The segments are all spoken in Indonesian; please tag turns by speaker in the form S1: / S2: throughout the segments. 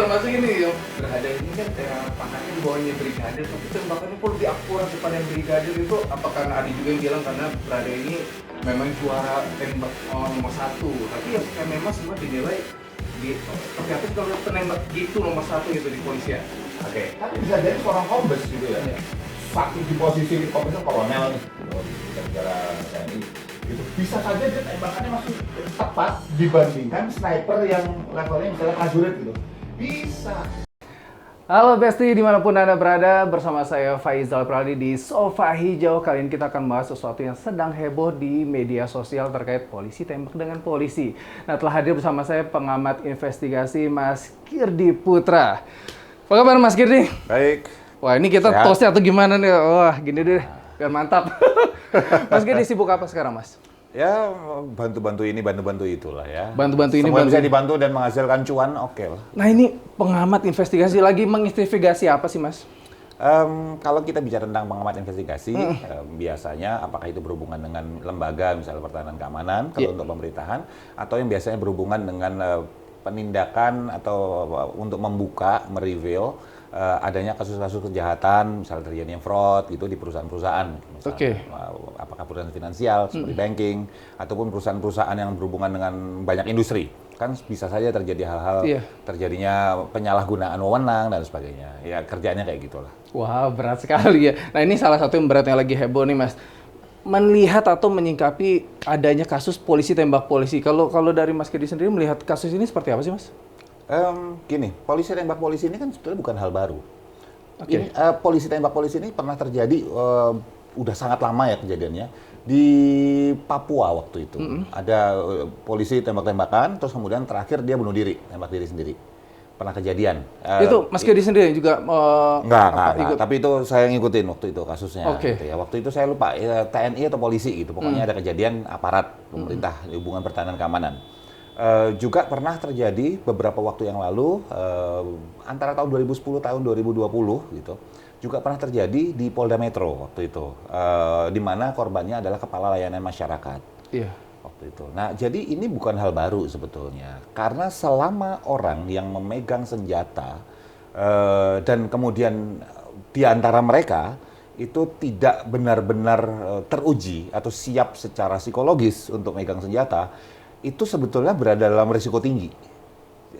S1: termasuk ini yang berada ini kan pangkatnya di bawahnya brigadir, tapi tembakannya kok lebih akurat daripada yang brigadir itu. Apa karena ada juga yang bilang karena berada ini memang juara tembak nomor satu, tapi yang memang semua dinilai di seperti apa sih kalau penembak gitu nomor satu gitu di polisian.
S2: Oke, tapi bisa jadi seorang kombes gitu ya. Sakit di posisi kombesnya kolonel nih, bicara TNI. Gitu. Bisa saja dia tembakannya masih tepat dibandingkan sniper yang levelnya misalnya prajurit gitu. Bisa.
S1: Halo Besti, dimanapun Anda berada, bersama saya Faizal Pradi di Sofa Hijau. Kali ini kita akan bahas sesuatu yang sedang heboh di media sosial terkait polisi tembak dengan polisi. Nah, telah hadir bersama saya pengamat investigasi Mas Kirdi Putra. Apa kabar Mas Kirdi?
S2: Baik.
S1: Wah, ini kita tosnya atau gimana nih? Wah, gini deh, biar mantap. Mas Kirdi sibuk apa sekarang, Mas?
S2: Ya, bantu-bantu ini, bantu-bantu itulah ya.
S1: Bantu-bantu ini,
S2: semua bisa dibantu dan menghasilkan cuan, oke lah.
S1: Nah, ini pengamat investigasi lagi menginvestigasi apa sih, Mas?
S2: Kalau kita bicara tentang pengamat investigasi, biasanya apakah itu berhubungan dengan lembaga, misalnya pertahanan keamanan, kalau untuk pemerintahan, atau yang biasanya berhubungan dengan penindakan atau untuk membuka, mereveal adanya kasus-kasus kejahatan, misalnya terjadinya fraud gitu di perusahaan-perusahaan, apakah perusahaan finansial seperti banking, ataupun perusahaan-perusahaan yang berhubungan dengan banyak industri. Kan bisa saja terjadi hal-hal terjadinya penyalahgunaan wewenang dan sebagainya. Ya kerjanya kayak gitulah.
S1: Wah, berat sekali ya. Nah, ini salah satu yang berat yang lagi heboh nih, Mas. Melihat atau menyingkapi adanya kasus polisi tembak polisi. Kalau dari Mas Kirdi sendiri melihat kasus ini seperti apa sih, Mas?
S2: Gini, polisi tembak polisi ini kan sebetulnya bukan hal baru. Ini, polisi tembak polisi ini pernah terjadi, udah sangat lama ya kejadiannya. Di Papua waktu itu. Ada polisi tembak-tembakan, terus kemudian terakhir dia bunuh diri, tembak diri sendiri. Pernah kejadian.
S1: Itu Mas Kirdi sendiri juga
S2: Enggak, tapi itu saya ngikutin waktu itu kasusnya. Gitu ya. Waktu itu saya lupa, TNI atau polisi gitu. Pokoknya ada kejadian aparat pemerintah, hubungan pertahanan keamanan. Juga pernah terjadi beberapa waktu yang lalu, antara tahun 2010 tahun 2020 gitu, juga pernah terjadi di Polda Metro waktu itu, di mana korbannya adalah kepala layanan masyarakat. Iya. Waktu itu. Nah, jadi ini bukan hal baru sebetulnya, karena selama orang yang memegang senjata dan kemudian di antara mereka itu tidak benar-benar teruji atau siap secara psikologis untuk megang senjata, itu sebetulnya berada dalam risiko tinggi.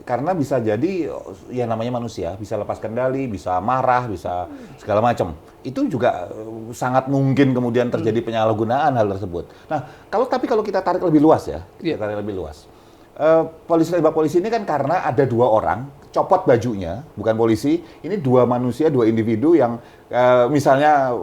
S2: Karena bisa jadi, ya namanya manusia, bisa lepas kendali, bisa marah, bisa segala macam. Itu juga sangat mungkin kemudian terjadi penyalahgunaan hal tersebut. Nah, kalau kita tarik lebih luas ya, polisi tembak polisi ini kan karena ada dua orang, copot bajunya, bukan polisi, ini dua manusia, dua individu yang misalnya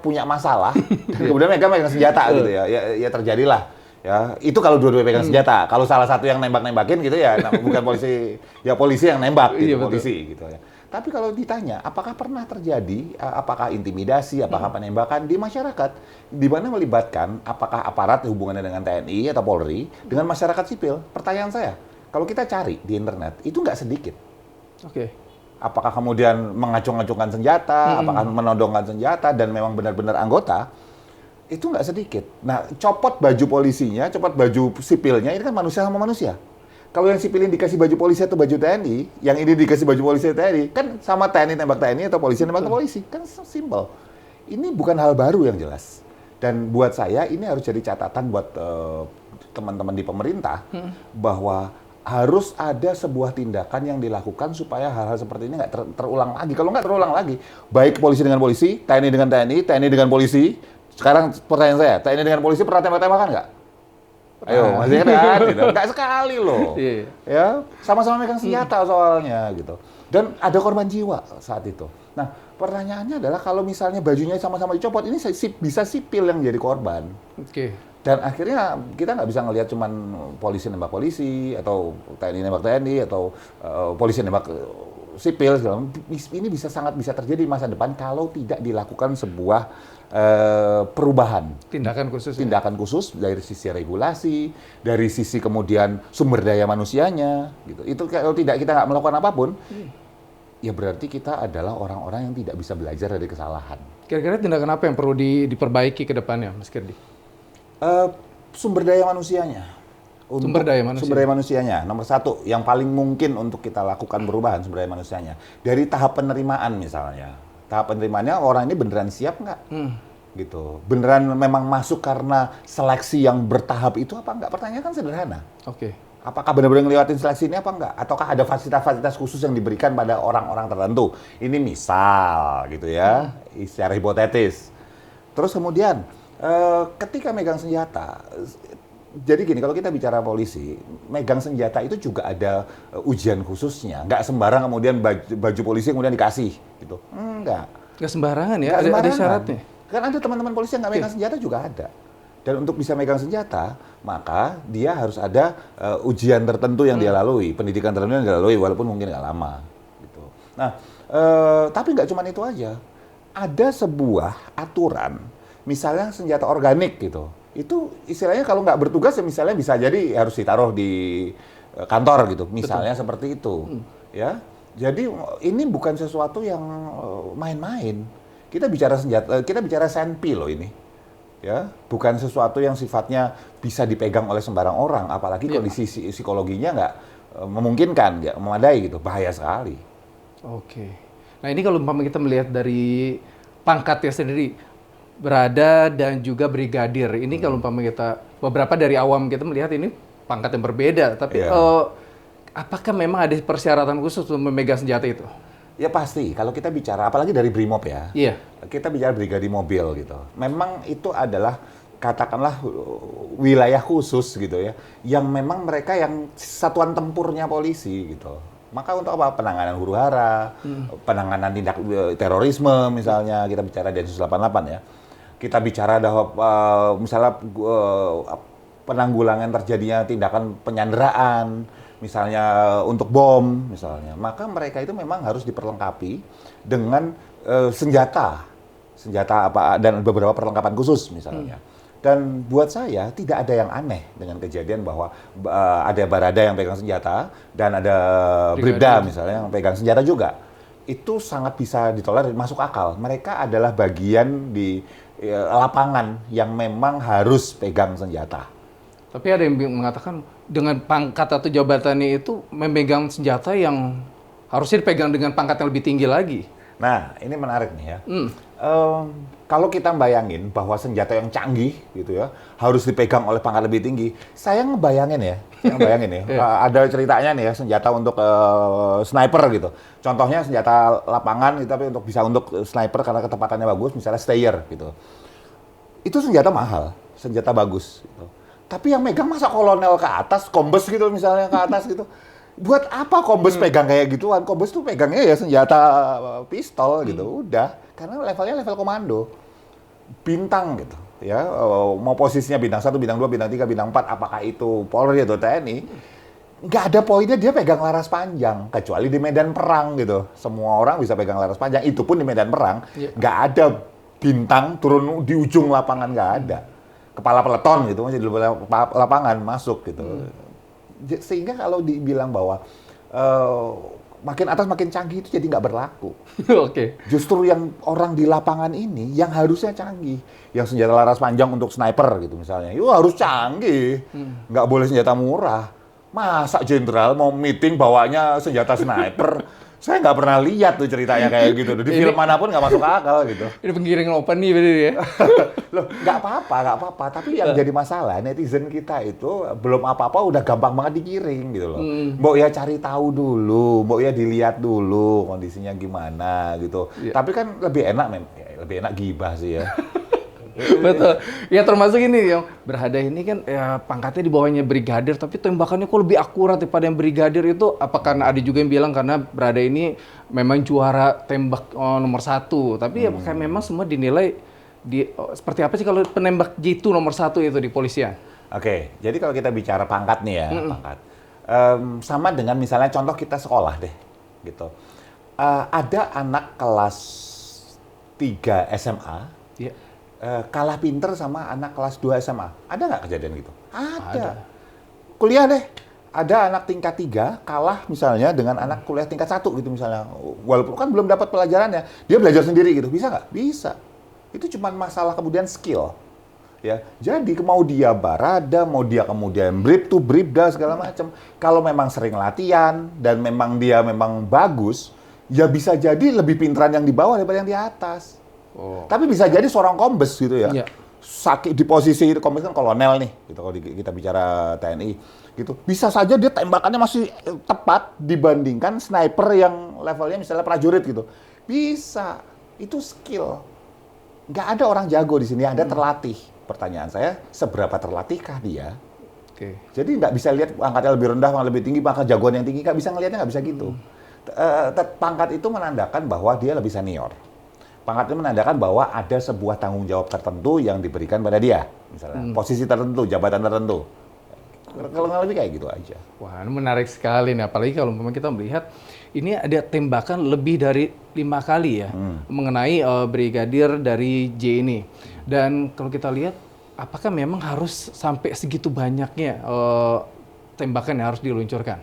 S2: punya masalah, dan kemudian megang senjata gitu ya, ya terjadilah. Ya, itu kalau dua-dua pegang senjata. Kalau salah satu yang nembak-nembakin gitu ya, bukan polisi, ya polisi yang nembak gitu, polisi gitu ya. Tapi kalau ditanya, apakah pernah terjadi, apakah intimidasi, apakah penembakan di masyarakat, di mana melibatkan apakah aparat hubungannya dengan TNI atau Polri dengan masyarakat sipil? Pertanyaan saya, kalau kita cari di internet, itu nggak sedikit. Apakah kemudian mengacung-acungkan senjata, apakah menodongkan senjata dan memang benar-benar anggota? Itu nggak sedikit. Nah, copot baju polisinya, copot baju sipilnya, ini kan manusia sama manusia. Kalau yang sipil ini dikasih baju polisi atau baju TNI, yang ini dikasih baju polisi atau TNI, kan sama TNI tembak TNI atau polisi tembak polisi. Kan simple. Ini bukan hal baru yang jelas. Dan buat saya, ini harus jadi catatan buat teman-teman di pemerintah, bahwa harus ada sebuah tindakan yang dilakukan supaya hal-hal seperti ini nggak terulang lagi. Kalau nggak terulang lagi, baik polisi dengan polisi, TNI dengan TNI, TNI dengan polisi. Sekarang pertanyaan saya, TNI dengan polisi pernah tembak-tembakan nggak? Ayo, masih kan? Gitu. Nggak sekali loh. Ya, sama-sama megang senjata soalnya gitu. Dan ada korban jiwa saat itu. Nah, pertanyaannya adalah kalau misalnya bajunya sama-sama dicopot, ini bisa sipil yang jadi korban. Dan akhirnya kita nggak bisa ngelihat cuman polisi nembak polisi, atau TNI nembak TNI, atau polisi nembak sipil. Ini sangat bisa terjadi di masa depan kalau tidak dilakukan sebuah perubahan. Tindakan khusus dari sisi regulasi, dari sisi kemudian sumber daya manusianya. Gitu. Itu kalau tidak kita nggak melakukan apapun, ya berarti kita adalah orang-orang yang tidak bisa belajar dari kesalahan.
S1: Kira-kira tindakan apa yang perlu diperbaiki ke depannya, Mas Kirdi?
S2: Sumber daya manusianya.
S1: Sumber daya manusia.
S2: Sumber daya manusianya, nomor satu, yang paling mungkin untuk kita lakukan perubahan sumber daya manusianya. Dari tahap penerimaan misalnya. Tahap penerimaannya orang ini beneran siap nggak? Gitu. Beneran memang masuk karena seleksi yang bertahap itu apa nggak? Pertanyaan kan sederhana.
S1: Oke.
S2: Apakah benar-benar ngelewatin seleksi ini apa enggak? Ataukah ada fasilitas-fasilitas khusus yang diberikan pada orang-orang tertentu? Ini misal gitu ya, secara hipotetis. Terus kemudian ketika megang senjata, jadi gini, kalau kita bicara polisi, megang senjata itu juga ada ujian khususnya. Nggak sembarang kemudian baju polisi kemudian dikasih, gitu. Enggak.
S1: Nggak sembarangan ya,
S2: Nggak
S1: ada
S2: sembarangan.
S1: syaratnya.
S2: Kan ada teman-teman polisi yang nggak megang senjata juga ada. Dan untuk bisa megang senjata, maka dia harus ada ujian tertentu yang dia lalui, pendidikan tertentu yang dia lalui, walaupun mungkin nggak lama. Gitu. Nah, tapi nggak cuma itu aja. Ada sebuah aturan, misalnya senjata organik gitu. Itu istilahnya kalau nggak bertugas ya misalnya bisa jadi harus ditaruh di kantor gitu. Misalnya seperti itu. Ya. Jadi ini bukan sesuatu yang main-main. Kita bicara senjata, kita bicara senpi loh ini. Ya, bukan sesuatu yang sifatnya bisa dipegang oleh sembarang orang, apalagi kondisi psikologinya nggak memungkinkan, nggak memadai gitu, bahaya sekali.
S1: Oke. Nah ini kalau umpama kita melihat dari pangkatnya sendiri, berada dan juga brigadir. Ini kalau umpama kita, beberapa dari awam kita melihat ini pangkat yang berbeda, tapi apakah memang ada persyaratan khusus untuk memegang senjata itu?
S2: Ya pasti, kalau kita bicara, apalagi dari Brimob ya, kita bicara brigadi mobil gitu. Memang itu adalah, katakanlah wilayah khusus gitu ya, yang memang mereka yang satuan tempurnya polisi gitu. Maka untuk apa? Penanganan huru-hara, penanganan tindak terorisme misalnya, kita bicara Densus 88 ya. Kita bicara misalnya penanggulangan terjadinya tindakan penyanderaan, misalnya untuk bom, misalnya, maka mereka itu memang harus diperlengkapi dengan senjata apa dan beberapa perlengkapan khusus misalnya. Dan buat saya tidak ada yang aneh dengan kejadian bahwa ada Barada yang pegang senjata dan ada Bribda misalnya yang pegang senjata juga. Itu sangat bisa ditolerir, masuk akal. Mereka adalah bagian di lapangan yang memang harus pegang senjata.
S1: Tapi ada yang mengatakan dengan pangkat atau jabatannya itu memegang senjata yang harusnya dipegang dengan pangkat yang lebih tinggi lagi.
S2: Nah, ini menarik nih ya. Kalau kita bayangin bahwa senjata yang canggih gitu ya harus dipegang oleh pangkat lebih tinggi, saya ngebayangin ya, ada ceritanya nih ya senjata untuk sniper gitu. Contohnya senjata lapangan, tapi untuk bisa untuk sniper karena ketepatannya bagus, misalnya Steyr gitu. Itu senjata mahal, senjata bagus. Gitu. Tapi yang megang masa kolonel ke atas, kombes gitu misalnya ke atas gitu. Buat apa kombes pegang kayak gituan? Kombes tuh pegangnya ya senjata pistol gitu, udah. Karena levelnya level komando. Bintang gitu, ya. Mau posisinya bintang 1, bintang 2, bintang 3, bintang 4, apakah itu Polri atau TNI, nggak ada poinnya dia pegang laras panjang. Kecuali di medan perang gitu. Semua orang bisa pegang laras panjang, itu pun di medan perang. Nggak ada bintang turun di ujung lapangan, nggak ada. Kepala peleton gitu, masih di lapangan masuk gitu. Sehingga kalau dibilang bahwa makin atas makin canggih itu jadi nggak berlaku.
S1: Oke.
S2: Justru yang orang di lapangan ini yang harusnya canggih, yang senjata laras panjang untuk sniper gitu misalnya, itu harus canggih, nggak boleh senjata murah. Masa jenderal mau meeting bawanya senjata sniper? Saya nggak pernah lihat tuh ceritanya kayak gitu. Di film manapun nggak masuk akal gitu.
S1: Ini penggiring open nih berarti ya?
S2: Loh, nggak apa-apa. Tapi yang jadi masalah, netizen kita itu belum apa-apa udah gampang banget digiring gitu loh. Mbok ya cari tahu dulu, mbok ya dilihat dulu kondisinya gimana gitu. Tapi kan lebih enak gibah sih ya.
S1: Betul. Ya termasuk ini yang Berhada ini kan ya pangkatnya di bawahnya brigadir, tapi tembakannya kok lebih akurat daripada yang brigadir itu. Apa karena ada juga yang bilang karena Berhada ini memang juara tembak nomor 1. Tapi apakah memang semua dinilai seperti apa sih kalau penembak jitu nomor 1 itu di polisian?
S2: Oke, jadi kalau kita bicara pangkat nih ya, pangkat. Sama dengan misalnya contoh kita sekolah deh, gitu. Ada anak kelas 3 SMA, kalah pinter sama anak kelas 2 SMA. Ada nggak kejadian gitu? Ada. Kuliah deh. Ada anak tingkat 3 kalah misalnya dengan anak kuliah tingkat 1 gitu misalnya. Walaupun kan belum dapat pelajarannya, dia belajar sendiri gitu. Bisa nggak? Bisa. Itu cuma masalah kemudian skill. Ya, jadi mau dia barada, mau dia kemudian bribda segala macam. Kalau memang sering latihan dan memang dia memang bagus, ya bisa jadi lebih pinteran yang di bawah daripada yang di atas. Tapi bisa jadi seorang kombes gitu ya.
S1: Iya.
S2: Sakit di posisi itu, kombes kan kolonel nih, gitu kalau kita bicara TNI gitu. Bisa saja dia tembakannya masih tepat dibandingkan sniper yang levelnya misalnya prajurit gitu. Bisa. Itu skill. Nggak ada orang jago di sini, ada terlatih. Pertanyaan saya, seberapa terlatihkah dia?
S1: Oke.
S2: Jadi nggak bisa lihat angkatnya lebih rendah, angkat lebih tinggi, maka jagoan yang tinggi, nggak bisa ngelihatnya, nggak bisa gitu. Pangkat itu menandakan bahwa dia lebih senior. Pangkat itu menandakan bahwa ada sebuah tanggung jawab tertentu yang diberikan pada dia. Misalnya, posisi tertentu, jabatan tertentu. Kalau nggak lebih kayak gitu aja.
S1: Wah, ini menarik sekali nih. Apalagi kalau memang kita melihat ini ada tembakan lebih dari 5 kali ya mengenai brigadir dari J ini. Dan kalau kita lihat, apakah memang harus sampai segitu banyaknya tembakan yang harus diluncurkan?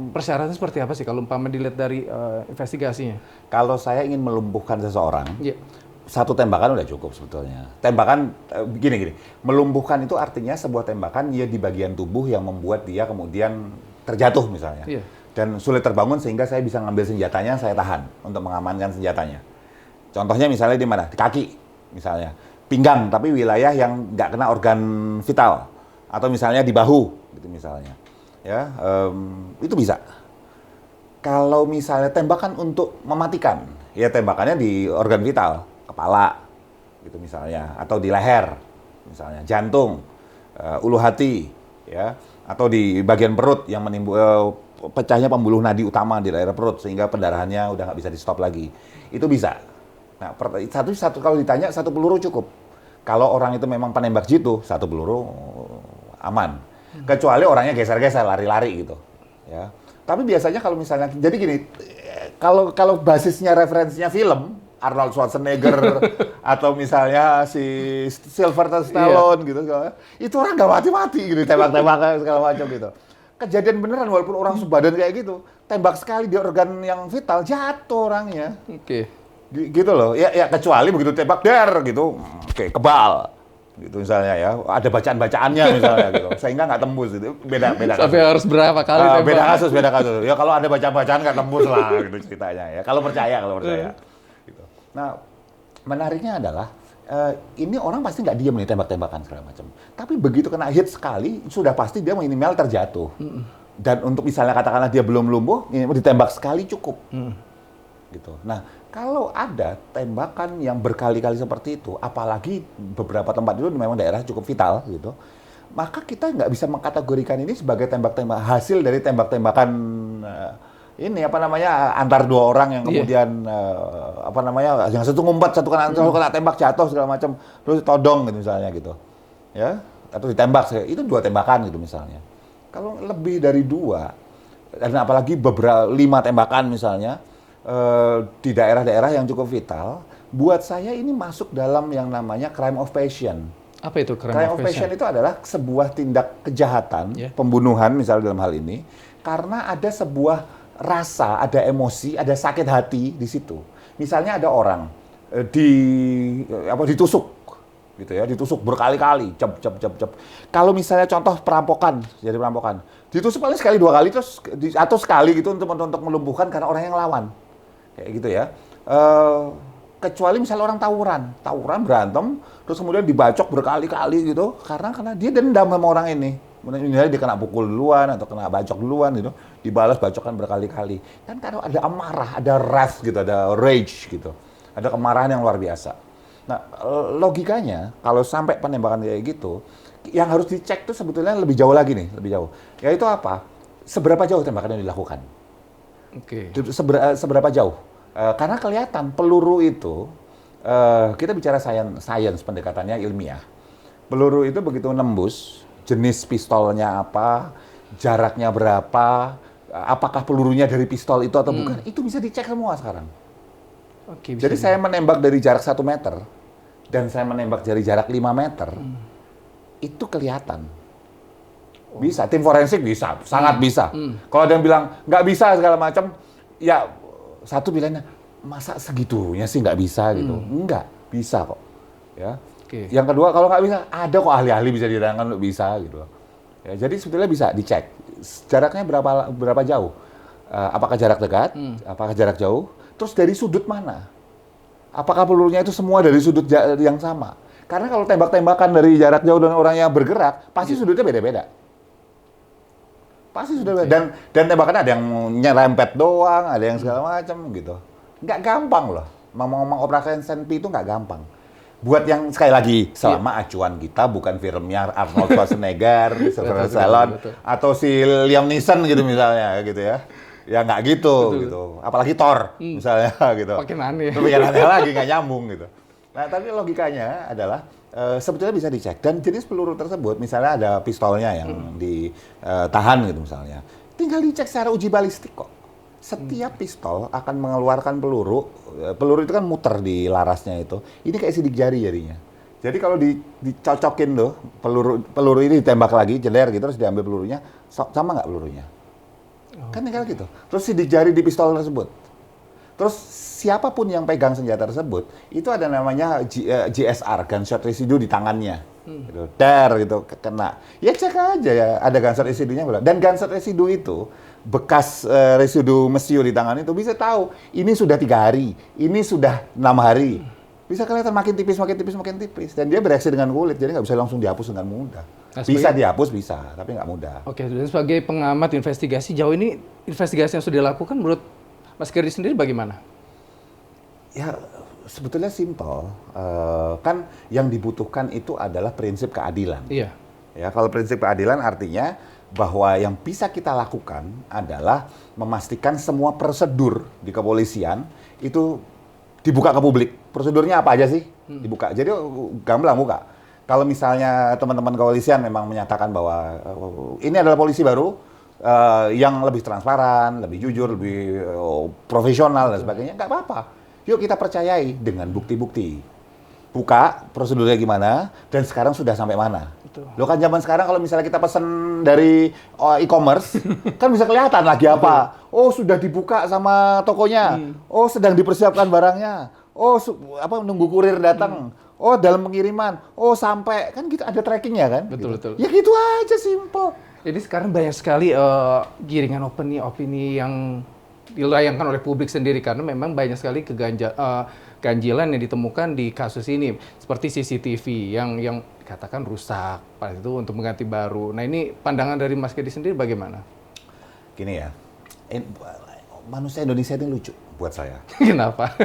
S1: Persyaratan seperti apa sih kalau umpama dilihat dari investigasinya?
S2: Kalau saya ingin melumpuhkan seseorang,
S1: Iya.
S2: satu tembakan udah cukup sebetulnya. Tembakan gini, melumpuhkan itu artinya sebuah tembakan dia di bagian tubuh yang membuat dia kemudian terjatuh misalnya.
S1: Iya.
S2: Dan sulit terbangun sehingga saya bisa ngambil senjatanya, saya tahan untuk mengamankan senjatanya. Contohnya misalnya di mana? Di kaki misalnya. Pinggang, tapi wilayah yang nggak kena organ vital. Atau misalnya di bahu, gitu misalnya. Ya, itu bisa. Kalau misalnya tembakan untuk mematikan, ya tembakannya di organ vital, kepala, gitu misalnya, atau di leher, misalnya jantung, ulu hati, ya, atau di bagian perut yang pecahnya pembuluh nadi utama di daerah perut sehingga pendarahannya udah nggak bisa di stop lagi, itu bisa. Nah, satu kalau ditanya satu peluru cukup. Kalau orang itu memang penembak jitu, satu peluru aman. Kecuali orangnya geser-geser, lari-lari gitu, ya. Tapi biasanya kalau misalnya, jadi gini, kalau basisnya referensinya film, Arnold Schwarzenegger atau misalnya si Sylvester Stallone gitu, itu orang nggak mati-mati gitu, tembak-tembak segala macam gitu. Kejadian beneran walaupun orang sebadan kayak gitu, tembak sekali di organ yang vital jatuh orangnya.
S1: Oke.
S2: Gitu loh. Ya kecuali begitu tembak gitu, oke, kebal. Gitu misalnya ya, ada bacaan-bacaannya misalnya gitu, sehingga nggak tembus itu beda
S1: Sampai
S2: kasus.
S1: harus berapa kali tembak?
S2: Beda kasus. Ya kalau ada bacaan-bacaan nggak tembus lah gitu ceritanya ya. Kalau percaya. Gitu. Nah, menariknya adalah ini orang pasti nggak diem nih tembak-tembakan segala macam. Tapi begitu kena hit sekali, sudah pasti dia minimal terjatuh. Dan untuk misalnya katakanlah dia belum lumpuh, ini ditembak sekali cukup. Gitu. Nah, kalau ada tembakan yang berkali-kali seperti itu, apalagi beberapa tempat itu memang daerah cukup vital gitu, maka kita nggak bisa mengkategorikan ini sebagai tembak-tembak hasil dari tembak-tembakan ini apa namanya antar dua orang yang kemudian apa namanya yang satu ngumpet, satu kena tembak jatuh segala macam, terus todong gitu misalnya gitu, ya, atau ditembak itu 2 tembakan gitu misalnya. Kalau lebih dari 2 dan apalagi 5 tembakan misalnya. Di daerah-daerah yang cukup vital, buat saya ini masuk dalam yang namanya crime of passion.
S1: Apa itu
S2: Crime of passion itu adalah sebuah tindak kejahatan, pembunuhan misalnya dalam hal ini, karena ada sebuah rasa, ada emosi, ada sakit hati di situ. Misalnya ada orang ditusuk, gitu ya, ditusuk berkali-kali, jep. Kalau misalnya contoh perampokan, ditusuk paling sekali 2 kali terus atau sekali gitu untuk melumpuhkan karena orang yang lawan. Kayak gitu ya. Kecuali misalnya orang tawuran berantem, terus kemudian dibacok berkali-kali gitu, karena dia dendam sama orang ini. Misalnya dia kena pukul duluan atau kena bacok duluan gitu, dibalas bacokan berkali-kali. Kan karena ada amarah, ada wrath gitu, ada rage gitu, ada kemarahan yang luar biasa. Nah, logikanya kalau sampai penembakan kayak gitu, yang harus dicek tuh sebetulnya lebih jauh lagi nih, lebih jauh. Yaitu apa? Seberapa jauh tembakan yang dilakukan?
S1: Oke.
S2: Seberapa jauh? Karena kelihatan peluru itu, kita bicara science pendekatannya ilmiah. Peluru itu begitu nembus, jenis pistolnya apa, jaraknya berapa, apakah pelurunya dari pistol itu atau bukan, itu bisa dicek semua sekarang.
S1: Oke,
S2: jadi saya menembak dari jarak 1 meter, dan saya menembak dari jarak 5 meter, itu kelihatan. Bisa, tim forensik bisa, sangat bisa. Kalau ada yang bilang nggak bisa segala macam, ya satu bilangnya masa segitunya sih nggak bisa gitu, enggak bisa kok. Ya,
S1: Oke.
S2: Yang kedua, kalau nggak bisa, ada kok ahli-ahli bisa diterangkan untuk bisa gitu loh. Ya, jadi sebetulnya bisa dicek jaraknya berapa jauh. Apakah jarak dekat, apakah jarak jauh, terus dari sudut mana? Apakah pelurunya itu semua dari sudut yang sama? Karena kalau tembak-tembakan dari jarak jauh dan orang yang bergerak, pasti sudutnya beda-beda. Pasti sudah beda. Dan tembakannya ada yang nyerempet doang, ada yang segala macam gitu. Nggak gampang loh. Ngomong-ngomong operasi senpi itu nggak gampang. Buat yang sekali lagi, selama acuan kita bukan filmnya Arnold Schwarzenegger, Sylvester Stallone, atau si Liam Neeson gitu misalnya, gitu ya. Ya nggak gitu, gitu. Apalagi Thor, misalnya, gitu.
S1: Makin aneh.
S2: Makin aneh lagi, nggak nyambung, gitu. Nah, tapi logikanya adalah, sebetulnya bisa dicek. Dan jenis peluru tersebut, misalnya ada pistolnya yang ditahan gitu misalnya. Tinggal dicek secara uji balistik kok. Setiap pistol akan mengeluarkan peluru itu kan muter di larasnya itu. Ini kayak sidik jari jadinya. Jadi kalau dicocokin tuh, peluru ini ditembak lagi, jeder gitu, terus diambil pelurunya, sama nggak pelurunya? Kan tinggal gitu. Terus sidik jari di pistol tersebut. Terus siapapun yang pegang senjata tersebut, itu ada namanya GSR, gunshot residue di tangannya. Gitu. Gitu, kena. Ya cek aja ya, ada gunshot residue-nya berapa. Dan gunshot residue itu, bekas residu mesiu di tangan itu bisa tahu, ini sudah 3 hari, ini sudah 6 hari. Bisa kelihatan makin tipis, makin tipis, makin tipis. Dan dia bereaksi dengan kulit, jadi nggak bisa langsung dihapus dengan mudah. Nah, bisa dihapus, bisa, tapi nggak mudah.
S1: Oke, dan sebagai pengamat investigasi, jauh ini investigasi yang sudah dilakukan menurut Mas Gerdy sendiri bagaimana?
S2: Ya, sebetulnya simpel. Kan yang dibutuhkan itu adalah prinsip keadilan.
S1: Iya.
S2: Ya, kalau prinsip keadilan artinya bahwa yang bisa kita lakukan adalah memastikan semua prosedur di kepolisian itu dibuka ke publik. Prosedurnya apa aja sih? Dibuka. Jadi gamblang buka. Kalau misalnya teman-teman kepolisian memang menyatakan bahwa ini adalah polisi baru yang lebih transparan, lebih jujur, lebih profesional dan sebagainya, nggak apa-apa. Yuk kita percayai dengan bukti-bukti. Buka prosedurnya gimana dan sekarang sudah sampai mana. Lo kan zaman sekarang kalau misalnya kita pesan dari e-commerce kan bisa kelihatan lagi apa. Oh sudah dibuka sama tokonya. Oh sedang dipersiapkan barangnya. Oh nunggu kurir datang. Oh dalam pengiriman. Oh sampai kan gitu ada trackingnya kan.
S1: Betul
S2: gitu.
S1: betul.
S2: Ya gitu aja simple.
S1: Jadi sekarang banyak sekali giringan opini yang dilayangkan oleh publik sendiri karena memang banyak sekali ganjilan yang ditemukan di kasus ini seperti CCTV yang dikatakan rusak pada itu untuk mengganti baru. Nah ini pandangan dari Mas Gerdy sendiri bagaimana?
S2: Gini ya, manusia Indonesia ini lucu buat saya.
S1: Kenapa?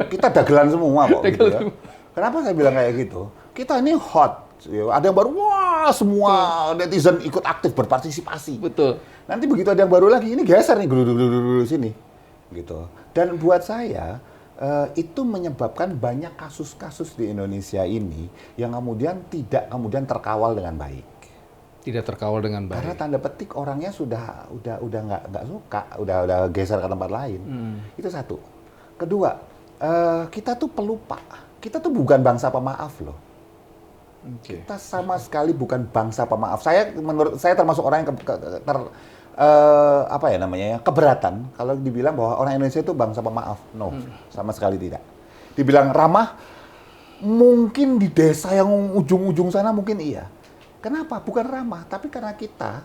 S2: Kita dagelan semua kok. Gitu ya. Kenapa saya bilang kayak gitu? Kita ini hot. Ada yang baru, wah semua netizen ikut aktif berpartisipasi.
S1: Betul.
S2: Nanti begitu ada yang baru lagi, ini geser nih, guru sini. Gitu. Dan buat saya, itu menyebabkan banyak kasus-kasus di Indonesia ini yang kemudian tidak terkawal dengan baik.
S1: Tidak terkawal dengan baik.
S2: Karena tanda petik orangnya sudah nggak suka, udah geser ke tempat lain. Itu satu. Kedua, kita tuh pelupa. Kita tuh bukan bangsa pemaaf loh.
S1: Okay.
S2: Kita sama sekali bukan bangsa pemaaf. Menurut saya termasuk orang yang keberatan kalau dibilang bahwa orang Indonesia itu bangsa pemaaf. No, sama sekali tidak. Dibilang ramah, mungkin di desa yang ujung-ujung sana mungkin iya. Kenapa? Bukan ramah, tapi karena kita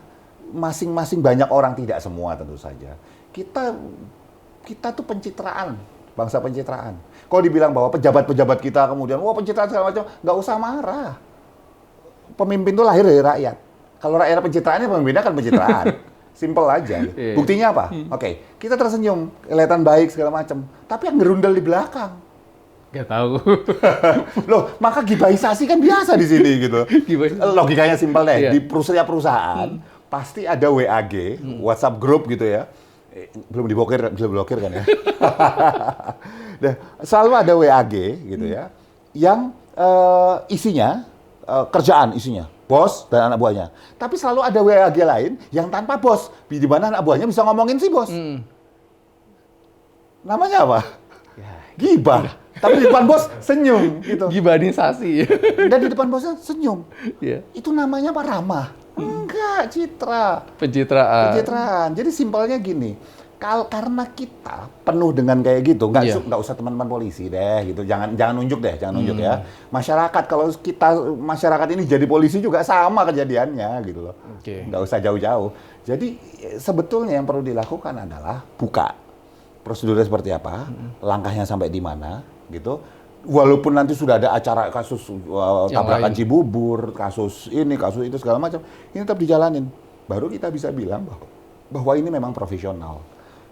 S2: masing-masing banyak orang, tidak semua tentu saja. Kita tuh pencitraan, bangsa pencitraan. Kalau dibilang bahwa pejabat-pejabat kita kemudian, wah pencitraan segala macam, nggak usah marah. Pemimpin itu lahir dari rakyat. Kalau rakyat pencitraannya, pemimpinnya kan pencitraan. Simple aja. Buktinya apa? Oke, kita tersenyum, kelihatan baik segala macam. Tapi yang gerundel di belakang.
S1: Gak tahu.
S2: Loh, maka gibahisasi kan biasa di sini gitu. Logikanya simpel deh. Di perusahaan pasti ada WAG, WhatsApp group gitu ya. Belum diblokir kan ya. Nah, selalu ada WAG gitu ya. Yang isinya kerjaan isinya. Bos dan anak buahnya. Tapi selalu ada WAG lain yang tanpa bos. Di mana anak buahnya bisa ngomongin si bos. Namanya apa? Gibah. Tapi di depan bos senyum. Gitu.
S1: Gibanisasi.
S2: Dan di depan bosnya senyum.
S1: Yeah.
S2: Itu namanya apa? Ramah. Enggak, citra.
S1: Pencitraan.
S2: Jadi simpelnya gini. Karena kita penuh dengan kayak gitu,
S1: Iya.
S2: nggak usah teman-teman polisi deh, gitu. Jangan nunjuk deh, jangan nunjuk ya. Masyarakat, kalau masyarakat ini jadi polisi juga sama kejadiannya, gitu loh.
S1: Oke.
S2: Nggak usah jauh-jauh. Jadi sebetulnya yang perlu dilakukan adalah buka prosedurnya seperti apa, langkahnya sampai di mana, gitu. Walaupun nanti sudah ada acara kasus tabrakan
S1: lain.
S2: Cibubur, kasus ini, kasus itu segala macam, ini tetap dijalanin. Baru kita bisa bilang bahwa ini memang profesional.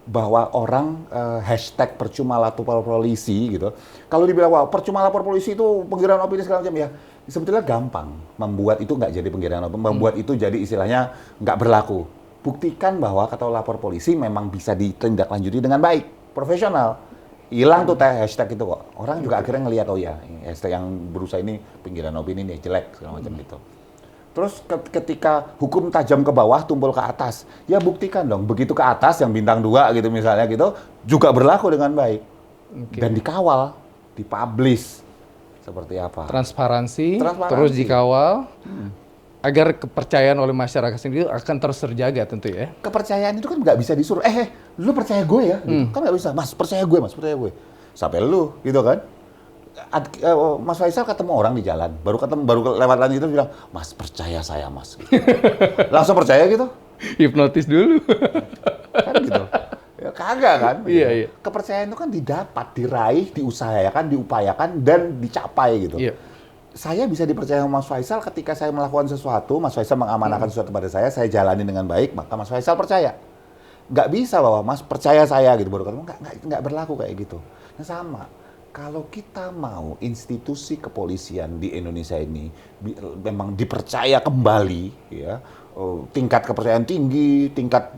S2: Bahwa orang hashtag percuma lapor polisi gitu. Kalau dibilang wah percuma lapor polisi itu penggiraan opini segala macam ya, sebetulnya gampang membuat itu nggak jadi penggiraan opini, membuat itu jadi istilahnya nggak berlaku. Buktikan bahwa kata lapor polisi memang bisa ditindaklanjuti dengan baik, profesional. Hilang tuh hashtag itu kok. Orang juga akhirnya ngelihat oh ya, hashtag yang berusaha ini penggiraan opini nih jelek segala macam gitu. Terus ketika hukum tajam ke bawah, tumpul ke atas, ya buktikan dong. Begitu ke atas, yang bintang 2 gitu misalnya gitu, juga berlaku dengan baik.
S1: Oke.
S2: Dan dikawal, dipublish. Seperti apa?
S1: Transparansi,
S2: Transparansi.
S1: terus dikawal, agar kepercayaan oleh masyarakat sendiri akan terus terjaga tentu ya.
S2: Kepercayaan itu kan nggak bisa disuruh, lu percaya gue ya? Gitu. Kan nggak bisa, mas percaya gue. Sampai lu, gitu kan? Mas Faisal ketemu orang di jalan, baru lewat lagi itu bilang, mas percaya saya mas. Gitu. Langsung percaya gitu?
S1: Hipnotis dulu.
S2: Kan gitu. Ya, kagak kan?
S1: Iya, iya.
S2: Kepercayaan itu kan didapat, diraih, diusahakan, diupayakan, dan dicapai gitu.
S1: Iya.
S2: Saya bisa dipercaya sama Mas Faisal ketika saya melakukan sesuatu, Mas Faisal mengamanahkan sesuatu pada saya jalani dengan baik, maka Mas Faisal percaya. Nggak bisa bahwa Mas percaya saya gitu, baru ketemu, nggak berlaku kayak gitu. Nah sama. Kalau kita mau institusi kepolisian di Indonesia ini memang dipercaya kembali, ya tingkat kepercayaan tinggi, tingkat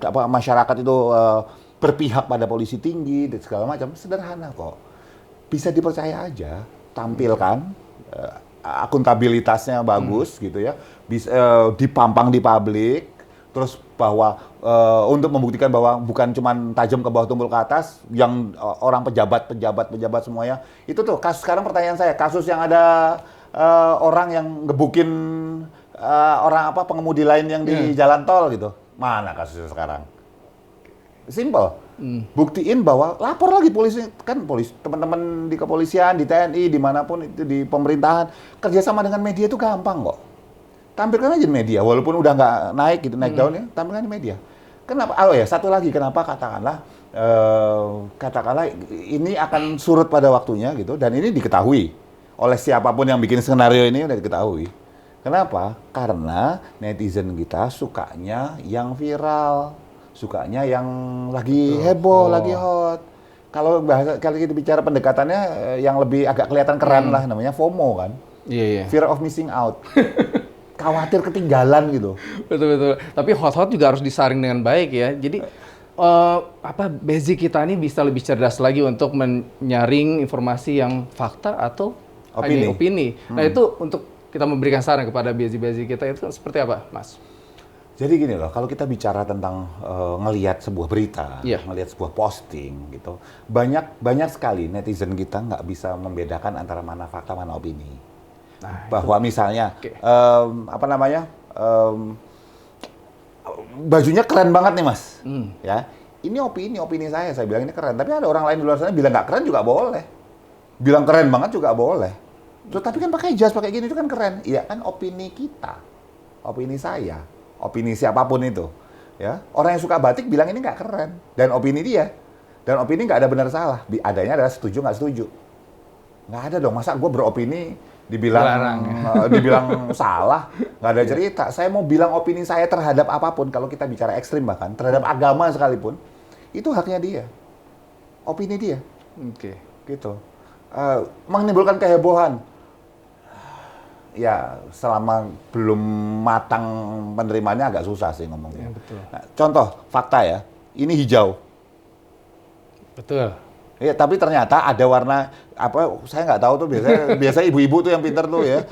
S2: masyarakat itu berpihak pada polisi tinggi dan segala macam, sederhana kok. Bisa dipercaya aja, tampilkan akuntabilitasnya bagus gitu ya, bisa dipampang di publik. Terus bahwa untuk membuktikan bahwa bukan cuma tajam ke bawah tumpul ke atas, yang orang pejabat semuanya, itu tuh kasus. Sekarang pertanyaan saya, kasus yang ada orang yang ngebukin pengemudi lain yang di jalan tol gitu, mana kasusnya sekarang? Simple, buktiin bahwa lapor lagi polisi, kan teman-teman di kepolisian, di TNI, dimanapun itu di pemerintahan, kerjasama dengan media itu gampang kok. Tampilkan aja di media, walaupun udah nggak naik gitu, naik daun ya, tampilkan di media. Kenapa? Oh ya, satu lagi, kenapa katakanlah ini akan surut pada waktunya gitu, dan ini diketahui oleh siapapun yang bikin skenario ini udah diketahui. Kenapa? Karena netizen kita sukanya yang viral, sukanya yang lagi heboh, lagi hot. Kalau kita bicara pendekatannya yang lebih agak kelihatan keren lah, namanya FOMO kan,
S1: Iya.
S2: fear of missing out. Khawatir ketinggalan gitu.
S1: Betul. Tapi hot-hot juga harus disaring dengan baik ya. Jadi basic kita ini bisa lebih cerdas lagi untuk menyaring informasi yang fakta atau hanya opini. Nah itu untuk kita memberikan saran kepada basic kita itu seperti apa, Mas?
S2: Jadi gini loh, kalau kita bicara tentang ngelihat sebuah berita, ngelihat sebuah posting gitu, banyak sekali netizen kita nggak bisa membedakan antara mana fakta mana opini. Nah, bahwa misalnya bajunya keren banget nih mas, ya ini opini saya bilang ini keren, tapi ada orang lain di luar sana bilang nggak keren juga boleh, bilang keren banget juga boleh. Tapi kan pakai jas pakai gini itu kan keren, iya kan opini kita, opini saya, opini siapapun itu, ya orang yang suka batik bilang ini nggak keren, dan opini dia, dan opini nggak ada benar salah, adanya adalah setuju nggak setuju, nggak ada dong, masa gue beropini dibilang salah, nggak ada cerita. Saya mau bilang opini saya terhadap apapun, kalau kita bicara ekstrim bahkan terhadap agama sekalipun, itu haknya dia, opini dia.
S1: Oke.
S2: Gitu. Menimbulkan kehebohan, ya selama belum matang penerimanya agak susah sih ngomongnya.
S1: Ya, betul.
S2: Nah, contoh fakta ya, ini hijau.
S1: Betul.
S2: Ya, tapi ternyata ada warna saya nggak tahu tuh, biasanya ibu-ibu tuh yang pinter tuh ya,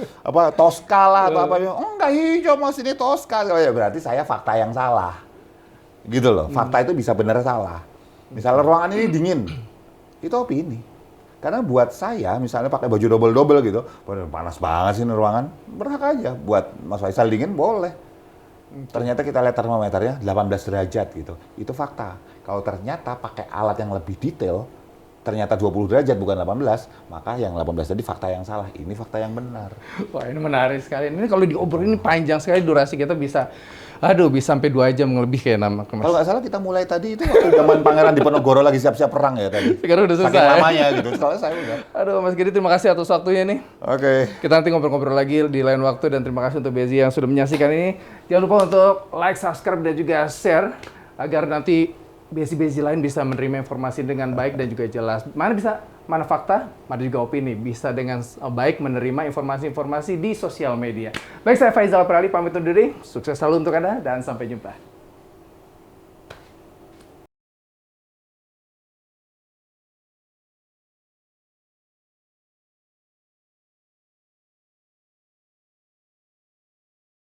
S2: Tosca lah atau apa, enggak hijau mas, ini Tosca. Oh ya berarti saya fakta yang salah, gitu loh. Fakta itu bisa benar salah. Misalnya ruangan ini dingin, itu opini. Karena buat saya, misalnya pakai baju double gitu, panas banget sih ini ruangan, berhak aja. Buat Mas Faisal dingin boleh. Ternyata kita lihat termometernya 18 derajat gitu. Itu fakta. Kalau ternyata pakai alat yang lebih detail, ternyata 20 derajat bukan 18, maka yang 18 tadi fakta yang salah. Ini fakta yang benar.
S1: Wah, ini menarik sekali. Ini kalau diobrolin ini panjang sekali, durasi kita bisa bisa sampai 2 jam lebih kayak nama.
S2: Kalau nggak salah kita mulai tadi itu waktu zaman Pangeran Diponegoro lagi siap-siap perang ya tadi.
S1: Sekarang udah selesai.
S2: Saking lamanya gitu. Kalau saya udah.
S1: Mas Giri, terima kasih atas waktunya nih.
S2: Oke.
S1: Kita nanti ngobrol-ngobrol lagi di lain waktu, dan terima kasih untuk Bezi yang sudah menyaksikan ini. Jangan lupa untuk like, subscribe, dan juga share agar nanti Bezi-Bezi lain bisa menerima informasi dengan baik dan juga jelas. Mana fakta, mana juga opini. Bisa dengan baik menerima informasi-informasi di sosial media. Baik, saya Faizal Prali pamit undur diri. Sukses selalu untuk Anda dan sampai jumpa.